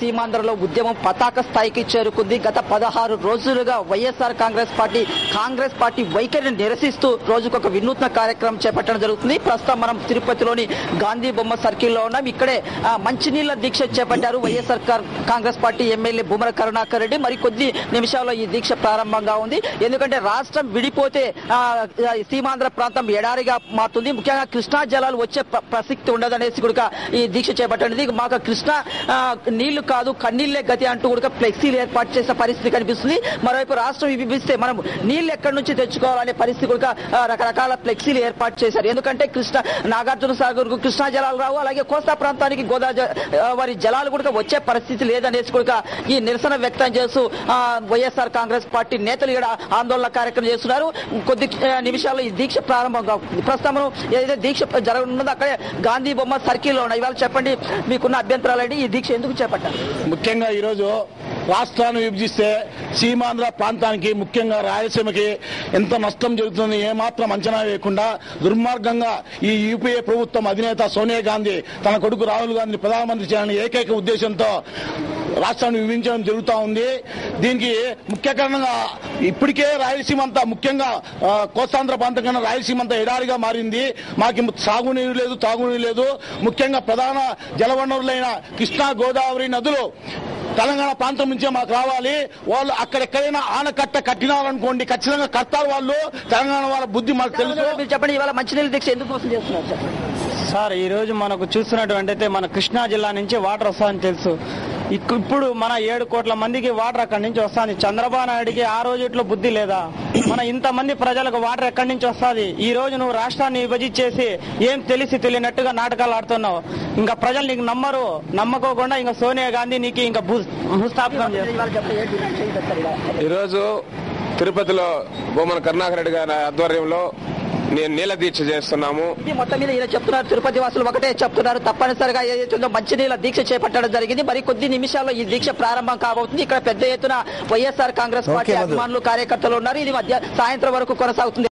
సీమాంధ్రలో ఉద్యమం పతాక స్థాయికి చేరుకుంది. గత 16 రోజులుగా వైఎస్ఆర్ కాంగ్రెస్ పార్టీ వైఖరిని నిరసిస్తూ రోజుకొక వినూత్న కార్యక్రమం చేపట్టడం జరుగుతుంది. ప్రస్తుతం మనం తిరుపతిలోని గాంధీ బొమ్మ సర్కిల్లో ఉన్నాం. ఇక్కడే మంచినీళ్ల దీక్ష చేపట్టారు వైఎస్ఆర్ కాంగ్రెస్ పార్టీ ఎమ్మెల్యే భూమన కరుణాకర్ రెడ్డి. మరికొద్ది నిమిషాల్లో ఈ దీక్ష ప్రారంభంగా ఉంది. ఎందుకంటే రాష్ట్రం విడిపోతే సీమాంధ్ర ప్రాంతం ఎడారిగా మారుతుంది. ముఖ్యంగా కృష్ణా జలాలు వచ్చే ప్రసక్తి ఉండదనేసి కూడా ఈ దీక్ష చేపట్టండి. మాకు కృష్ణా నీళ్లు కాదు కన్నీళ్లే గతి అంటూ కూడా ఫ్లెక్సీలు ఏర్పాటు చేసే పరిస్థితి కనిపిస్తుంది. మరోవైపు రాష్ట్రం విభిస్తే మనం నీళ్లు ఎక్కడి నుంచి తెచ్చుకోవాలనే పరిస్థితి కూడా రకరకాల ఫ్లెక్సీలు ఏర్పాటు చేశారు. ఎందుకంటే నాగార్జున సాగర్ కు కృష్ణా జలాలు రావు, అలాగే కోస్తా ప్రాంతానికి గోదావరి జలాలు కూడా వచ్చే పరిస్థితి లేదనేసి కూడా ఈ నిరసన వ్యక్తం చేస్తూ వైఎస్ఆర్ కాంగ్రెస్ పార్టీ నేతలు ఇక్కడ ఆందోళన కార్యక్రమం చేస్తున్నారు. కొద్ది నిమిషాల్లో ఈ దీక్ష ప్రారంభంగా ఉంది. ప్రస్తుతం ఏదైతే దీక్ష జరగనున్నదో అక్కడే గాంధీ బొమ్మ సర్కిల్లో ఉన్నాయి. ఇవాళ చెప్పండి మీకున్న అభ్యంతరాలండి, ఈ దీక్ష ఎందుకు చేపట్టారు? ముఖ్యంగా ఈరోజు రాష్ట్రాన్ని విభజిస్తే సీమాంధ్ర ప్రాంతానికి ముఖ్యంగా రాయలసీమకి ఎంత నష్టం జరుగుతుంది ఏమాత్రం అంచనా వేయకుండా దుర్మార్గంగా ఈ యూపీఏ ప్రభుత్వం అధినేత సోనియా గాంధీ తన కొడుకు రాహుల్ గాంధీని ప్రధానమంత్రి చేయాలని ఏకైక ఉద్దేశంతో రాష్ట్రాన్ని విభజించడం జరుగుతూ ఉంది. దీనికి ముఖ్య కారణంగా ఇప్పటికే రాయలసీమ అంతా ముఖ్యంగా కోస్తాంధ్ర ప్రాంతం కన్నా రాయలసీమ అంతా ఎడారిగా మారింది. మాకు సాగునీరు లేదు, తాగునీరు లేదు. ముఖ్యంగా ప్రధాన జలవనరులైన కృష్ణా గోదావరి నదులు తెలంగాణ ప్రాంతం నుంచే మాకు రావాలి. వాళ్ళు అక్కడెక్కడైనా ఆనకట్ట కట్టినారనుకోండి, ఖచ్చితంగా కడతారు వాళ్ళు. తెలంగాణ వాళ్ళ బుద్ధి మాకు తెలుసు. మీరు చెప్పండి, ఇవాళ మంచినీళ్ళ దీక్ష ఎందుకు కోసం చేస్తున్నారు చెప్పండి సార్? ఈ రోజు మనకు చూస్తున్నటువంటి మన కృష్ణా జిల్లా నుంచి వాటర్ వస్తుందని తెలుసు. ఇప్పుడు మన 7 కోట్ల మందికి వాటర్ అక్కడి నుంచి వస్తుంది. చంద్రబాబు నాయుడికి ఆ రోజుట్లో బుద్ధి లేదా? మన ఇంతమంది ప్రజలకు వాటర్ ఎక్కడి నుంచి వస్తుంది? ఈ రోజు నువ్వు రాష్ట్రాన్ని విభజించేసి ఏం తెలియనట్టుగా నాటకాలు ఆడుతున్నావు. ఇంకా ప్రజలు నీకు నమ్మరు. నమ్మకోకుండా ఇంకా సోనియా గాంధీ నీకు ఇంకా భూస్థాపకం చేస్తారు. ఈరోజు తిరుపతిలో భూమన కరుణాకర్ రెడ్డి గారి ఆధ్వర్యంలో నేను నీళ్ళ దీక్ష చేస్తున్నాము. మొత్తం మీద ఇలా చెప్తున్నారు, తిరుపతి వాసులు ఒకటే చెప్తున్నారు, తప్పనిసరిగా ఏదైతుందో మంచినీళ్ళ దీక్ష చేపట్టడం జరిగింది. మరి కొద్ది నిమిషాల్లో ఈ దీక్ష ప్రారంభం కాబోతుంది. ఇక్కడ పెద్ద ఎత్తున వైఎస్ఆర్ కాంగ్రెస్ పార్టీ అభిమానులు కార్యకర్తలు ఉన్నారు. ఇది సాయంత్రం వరకు కొనసాగుతుంది.